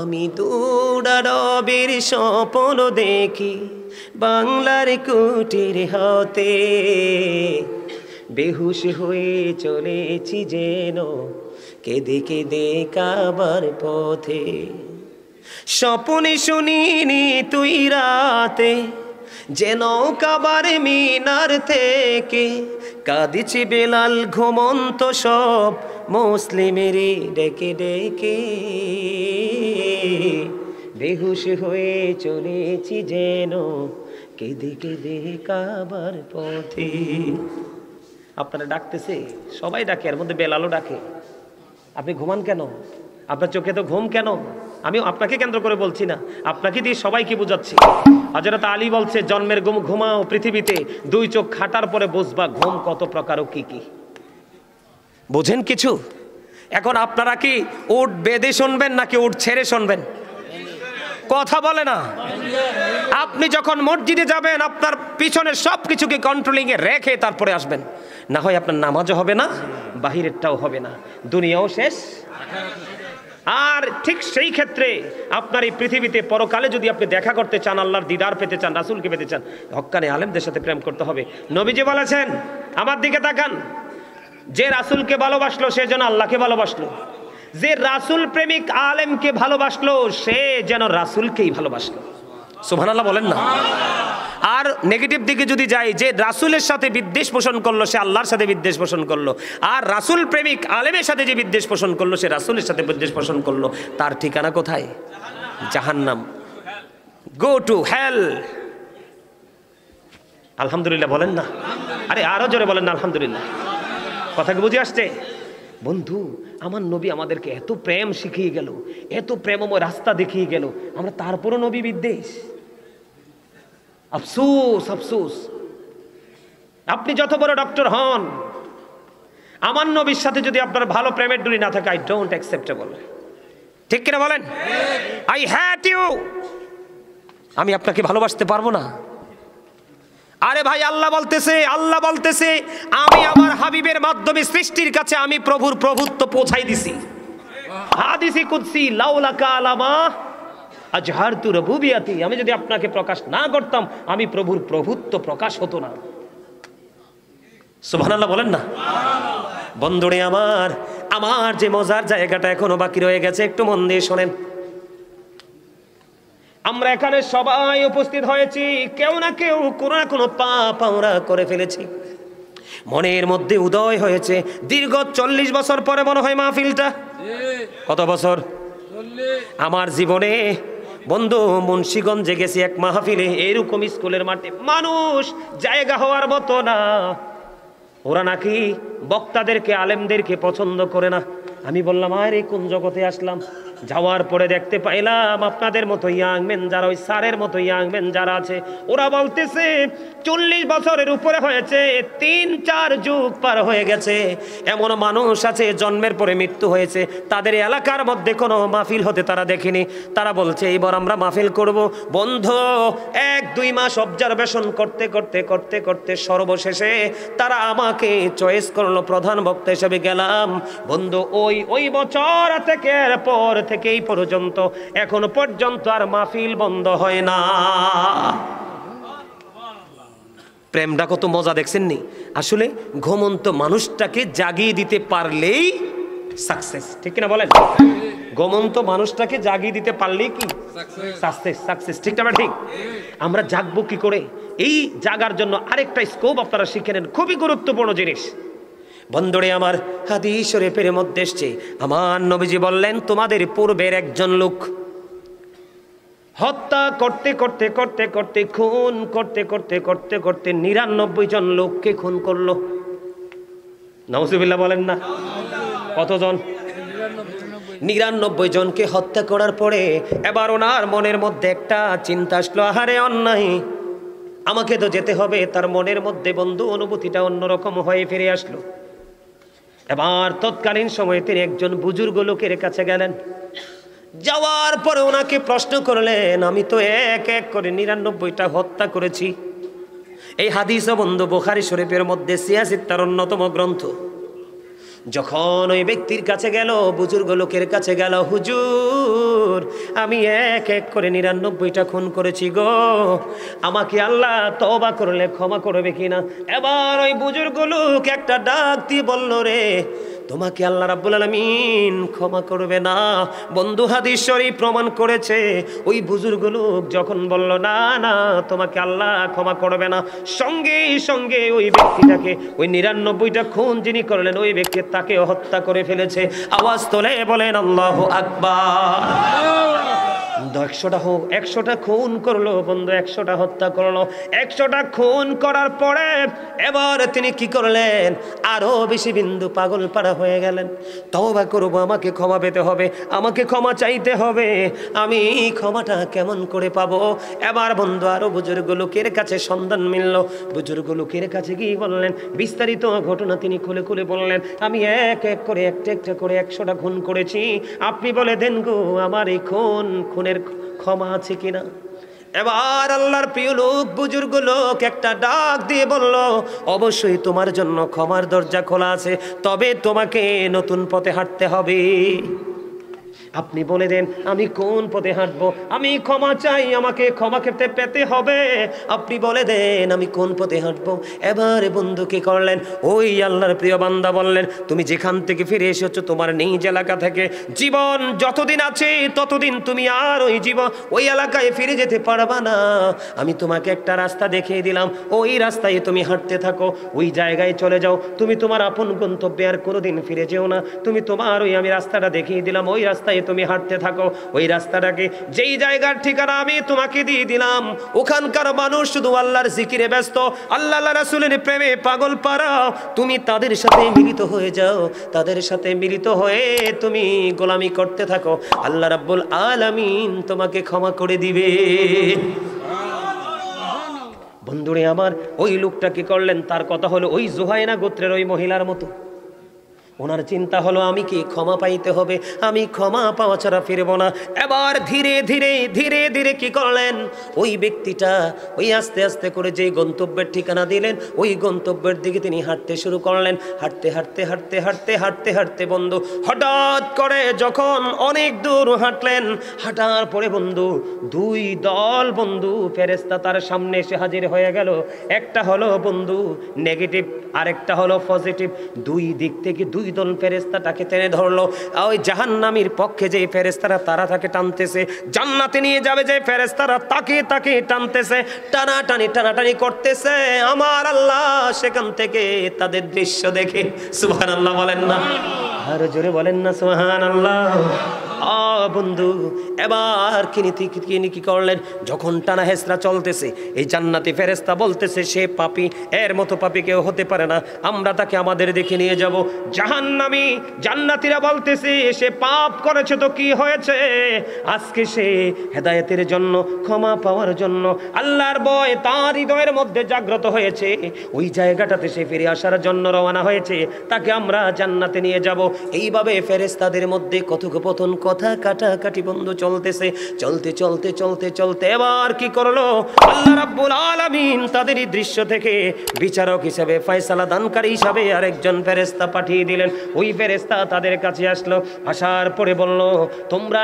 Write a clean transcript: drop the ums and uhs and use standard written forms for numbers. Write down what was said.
আমি দৌড়ারবের স্বপ্ন দেখি বাংলার কুটির হতে, বেহুশ হয়ে চলেছি যেন কেঁদে কেঁদে কাবার পথে। স্বপ্নে শুনিনি তুই রাতে যেন কাবার মিনার থেকে কাঁদিছে বেলাল ঘুমন্ত সব মুসলিমেরই ডেকে ডেকে, বেহুশ হয়ে চলেছি যেন কেঁদে কেঁদে কাবার পথে। আপনারা ডাকতেছে, সবাই ডাকে, এর মধ্যে বেলালও ডাকে। আপনি ঘুমান কেন? আপনার চোখে তো ঘুম কেন? আমি আপনাকে কেন্দ্র করে বলছি না, আপনাকে দিয়ে সবাইকে বুঝাচ্ছি। হযরত আলী বলছে, জন্মের ঘুম ঘুমাও পৃথিবীতে, দুই চোখ খাটার পরে বুঝবা ঘুম কত প্রকার ও কি কি। বোঝেন কিছু? এখন আপনারা কি উট বেঁধে শুনবেন নাকি উট ছেড়ে শুনবেন? কথা বলে না। আপনি যখন মসজিদে যাবেন আপনার পিছনে সবকিছুকে কন্ট্রোলিং এ রেখে তারপরে আসবেন, না হয় আপনার নামাজও হবে না, বাহিরেরটাও হবে না, দুনিয়াও শেষ। আর ঠিক সেই ক্ষেত্রে আপনার এই পৃথিবীতে পরকালে যদি আপনি দেখা করতে চান, আল্লাহর দিদার পেতে চান, রাসূলকে পেতে চান, হক্কানে আলেমদের সাথে প্রেম করতে হবে। নবীজি বলেছেন, আমার দিকে তাকান, যে রাসূলকে ভালোবাসলো সে যেন আল্লাহকে ভালোবাসলো, যে রাসূল প্রেমিক আলেমকে ভালোবাসলো সে যেন রাসূলকেই ভালোবাসলো। সুবহানাল্লাহ বলেন না। আর নেগেটিভ দিকে যদি যাই, যে রাসূলের সাথে বিদ্বেষ পোষণ করলো সে আল্লাহর সাথে বিদ্বেষ পোষণ করলো, আর রাসূল প্রেমিক আলেমের সাথে যে বিদ্বেষ পোষণ করলো সে রাসূলের সাথে বিদ্বেষ পোষণ করলো, তার ঠিকানা কোথায়? জাহান্নাম। Go to hell. আলহামদুলিল্লাহ বলেন না। আরে আরো জোরে বলেন না আলহামদুলিল্লাহ। কথা কি বুঝে আসছে? বন্ধু, আমার নবী আমাদেরকে এত প্রেম শিখিয়ে গেল, এত প্রেমময় রাস্তা দেখিয়ে গেল, আমরা তারপরও নবী বিদ্বেষ। আফসোস আফসোস। আপনি যত বড় ডক্টর হন, আমার নবীর সাথে যদি আপনার ভালো প্রেমের ডুরি না থাকে, আই ডোন্ট অ্যাকসেপ্টেবল। ঠিক কিনা বলেন? I hate you. আমি আপনাকে ভালোবাসতে পারবো না। আরে ভাই, আল্লাহ বলতেছে আমি আমার হাবিবের মাধ্যমে সৃষ্টির কাছে আমি প্রভুর প্রভুত্ব পৌঁছাই দিছি। হাদিসে কুদসি, লাউলাকা আলামা আজহারতু রুবুবিয়াতি, আমি যদি আপনাকে প্রকাশ না করতাম আমি প্রভুর প্রভুত্ব প্রকাশ হতো না। সুবহানাল্লাহ বলেন না। বন্ধুরে আমার, আমার যে মজার জায়গাটা এখনো বাকি রয়ে গেছে, একটু মন দিয়ে শোনেন। আমরা এখানে সবাই উপস্থিত হয়েছি, কেউ না কেউ কোনো না কোনো পাপ আমরা করে ফেলেছি। মনের মধ্যে উদয় হয়েছে দীর্ঘ 40 বছর পরে মনে হয় মাহফিলটা। কত বছর? আমার জীবনে বন্ধু মুন্সিগঞ্জে গেছি এক মাহফিলে, এরকম স্কুলের মাঠে মানুষ জায়গা হওয়ার মতো না। ওরা নাকি বক্তাদেরকে আলেমদেরকে পছন্দ করে না। আমি বললাম, আরে কোন জগতে আসলাম? যাওয়ার পরে দেখতে পাইলাম আপনাদের মতো ইয়াং মেন যারা, ওই স্যারের মতো ইয়াং মেন যারা আছে, ওরা বলতেছে 40 বছরের উপরে হয়েছে, 3-4 যুগ পার হয়ে গেছে। এমন মানুষ আছে জন্মের পরে মৃত্যু হয়েছে, তাদের এলাকার মধ্যে কোনো মাহফিল হতে তারা দেখেনি। তারা বলছে এইবার আমরা মাহফিল করব। বন্ধু, 1-2 মাস অবজারভেশন করতে করতে করতে করতে সর্বশেষে তারা আমাকে চয়েস করলো, প্রধান বক্তা হিসেবে গেলাম। বন্ধু, ওই বছর থেকে পর থেকে এই পর্যন্ত এখনো পর্যন্ত আর মাহফিল বন্ধ হয় না। প্রেমটা কত মজা দেখছেন নি? আসলে ঘুমন্ত মানুষটাকে জাগিয়ে দিতে পারলেই সাকসেস। ঠিক কিনা বলেন? ঘুমন্ত মানুষটাকে জাগিয়ে দিতে পারলেই কি সাকসেস। ঠিক না? ঠিক। আমরা জাগবো কি করে? এই জাগার জন্য আরেকটা স্কোপ আপনারা শিখে নেন, খুবই গুরুত্বপূর্ণ জিনিস। বন্ধুরে আমার, হাদিস শরীফের মধ্যে এসেছে, আমার নবীজি বললেন, তোমাদের পূর্বের একজন লোক হত্যা করতে করতে করতে করতে খুন করতে করতে করতে করতে 99 জন লোককে খুন করলো। নাউজুবিল্লাহ বলেন না। কতজন? 99 জনকে হত্যা করার পরে এবার ওনার মনের মধ্যে একটা চিন্তা আসলো, আহারে অন্যায়, আমাকে তো যেতে হবে। তার মনের মধ্যে বন্ধু অনুভূতিটা অন্যরকম হয়ে ফিরে আসলো। এবার তৎকালীন সময়ে তিনি একজন বুজুর্গ লোকের কাছে গেলেন। যাওয়ার পরে ওনাকে প্রশ্ন করলেন, আমি তো এক এক করে 99টা হত্যা করেছি। এই হাদিস বন্ধু বুখারী শরীফের মধ্যে 86 তার অন্যতম গ্রন্থ। যখন ওই ব্যক্তির কাছে গেল, বুজুর্গ লোকের কাছে গেল, হুজুর আমি এক এক করে 99টা খুন করেছি গো, আমাকে আল্লাহ তওবা করলে ক্ষমা করবে কিনা। এবার ওই বুজুর্গ লোক একটা ডাক দিয়ে বলল, রে তোমাকে আল্লাহ রাব্বুল আলামিন ক্ষমা করবে না। বন্ধু হাদিস শরীফ প্রমাণ করেছে ওই বুজুর্গ লোক যখন বলল না না তোমাকে আল্লাহ ক্ষমা করবে না, সঙ্গে সঙ্গে ওই ব্যক্তিটাকে, ওই 99টা খুন যিনি করলেন ওই ব্যক্তি তাকে হত্যা করে ফেলেছে। আওয়াজ তোলে বলেন আল্লাহু আকবার। 100টা হোক, 100টা খুন করলো বন্ধু, 100টা হত্যা করলো। 100টা খুন করার পরে এবার তিনি কি করলেন, আরো বেশি বিন্দু পাগল পাড়া হয়ে গেলেন। তওবা করব, আমাকে ক্ষমা পেতে হবে, আমাকে ক্ষমা চাইতে হবে, আমি ক্ষমাটা কেমন করে পাবো। এবার বন্ধু আরো বুজুর্গ লোকের কাছে সন্ধান মিলল। বুজুর্গ লোকের কাছে গিয়ে বললেন, বিস্তারিত ঘটনা তিনি খুলে খুলে বললেন, আমি এক এক করে একটা একটা করে 100টা খুন করেছি, আপনি বলে দেন গো আমার এই খুনের ক্ষমা আছে কিনা। এবার আল্লাহর প্রিয় লোক, বুজুর্গ লোক একটা ডাক দিয়ে বলল, অবশ্যই তোমার জন্য ক্ষমার দরজা খোলা আছে, তবে তোমাকে নতুন পথে হাঁটতে হবে। আপনি বলে দেন আমি কোন পথে হাঁটবো, আমি ক্ষমা চাই, আমাকে ক্ষমা খেতে পেতে হবে, আপনি বলে দেন আমি কোন পথে হাঁটবো। এবারে বন্ধু কি করলেন, ওই আল্লাহর প্রিয় বান্দা বললেন, তুমি যেখান থেকে ফিরে এসেছো তোমার নিজ এলাকা থেকে, জীবন যতদিন আছে ততদিন তুমি আর ওই এলাকায় ফিরে যেতে পারবা না। আমি তোমাকে একটা রাস্তা দেখিয়ে দিলাম, ওই রাস্তায় তুমি হাঁটতে থাকো, ওই জায়গায় চলে যাও, তুমি তোমার আপন গন্তব্যে আর কোনোদিন ফিরে যেও না। তুমি তোমার ওই আমি রাস্তাটা দেখিয়ে দিলাম, ওই রাস্তায় তুমি হাঁটতে থাকো। ওই রাস্তাটাকে, যেই জায়গার ঠিকানা আমি তোমাকে দিয়ে দিলাম, ওখানকার মানুষ শুধু আল্লাহর জিকিরে ব্যস্ত, আল্লাহ রাসূলের প্রেমে পাগল পারা, তুমি তাদের সাথে মিলিত হয়ে যাও, তাদের সাথে মিলিত হয়ে তুমি গোলামি করতে থাকো, আল্লাহ রাব্বুল আলামিন তোমাকে ক্ষমা করে দিবে। বন্ধুরে আমার, ওই লোকটা কি করলেন, তার কথা হলো ওই জুহাইনা গোত্রের ওই মহিলার মতো। ওনার চিন্তা হলো আমি কি ক্ষমা পাইতে হবে, আমি ক্ষমা পাওয়া ছাড়া ফিরবো না। এবার ধীরে ধীরে ধীরে ধীরে কি করলেন, ওই ব্যক্তিটা ওই আস্তে আস্তে করে যেই গন্তব্যের ঠিকানা দিলেন ওই গন্তব্যের দিকে তিনি হাঁটতে শুরু করলেন। হাঁটতে হাঁটতে হাঁটতে হাঁটতে হাঁটতে হাঁটতে বন্ধু হঠাৎ করে যখন অনেক দূর হাঁটলেন, হাঁটার পরে বন্ধু দুই দল বন্ধু ফেরেশতা তার সামনে এসে হাজির হয়ে গেল। একটা হলো বন্ধু নেগেটিভ, আরেকটা হলো পজিটিভ। দুই দিক থেকে দুই দল ফেরেশতা তাকে টেনে ধরলো। ওই জাহান্নামীর পক্ষে যে ফেরেশতারা তারা তাকে টানতেছে, জান্নাতে নিয়ে যাবে যে ফেরেশতারা তাকে তাকে টানতেছে, টানাটানি টানাটানি করতেছে। আমার আল্লাহ সেখান থেকে তাদের দৃশ্য দেখে সুবহানাল্লাহ বলেন না, আর জোরে বলেন না সুবহানাল্লাহ। বন্ধু এবার কিনি কি করলেন, যখন টানা হেসরা চলতেছে, এই জান্নাতি ফেরেশতা বলতেছে সে পাপী, এর মতো পাপী কেউ হতে পারে না, আমরা তাকে আমাদের দেখে নিয়ে যাব। জাহান্নামী জান্নাতীরা বলতেছে সে পাপ করেছে তো কি হয়েছে, আজকে সে হেদায়েতের জন্য, ক্ষমা পাওয়ার জন্য আল্লাহর ভয় তার হৃদয়ের মধ্যে জাগ্রত হয়েছে, ওই জায়গাটাতে সে ফিরে আসার জন্য রওনা হয়েছে, তাকে আমরা জান্নাতে নিয়ে যাব। এইভাবে ফেরেশতাদের মধ্যে কথোপকথন, কথা কাটাকাটি বন্ধু চলতেছে। চলতে চলতে চলতে চলতে এবার কি করলো, আল্লাহ রাব্বুল আলামিন তাদের এই দৃশ্য থেকে বিচারক হিসেবে, ফয়সালা দানকারী হিসেবে আরেকজন ফেরেশতা পাঠিয়ে দিলেন। ওই ফেরেশতা তাদের কাছে আসলো, আসার পরে বলল তোমরা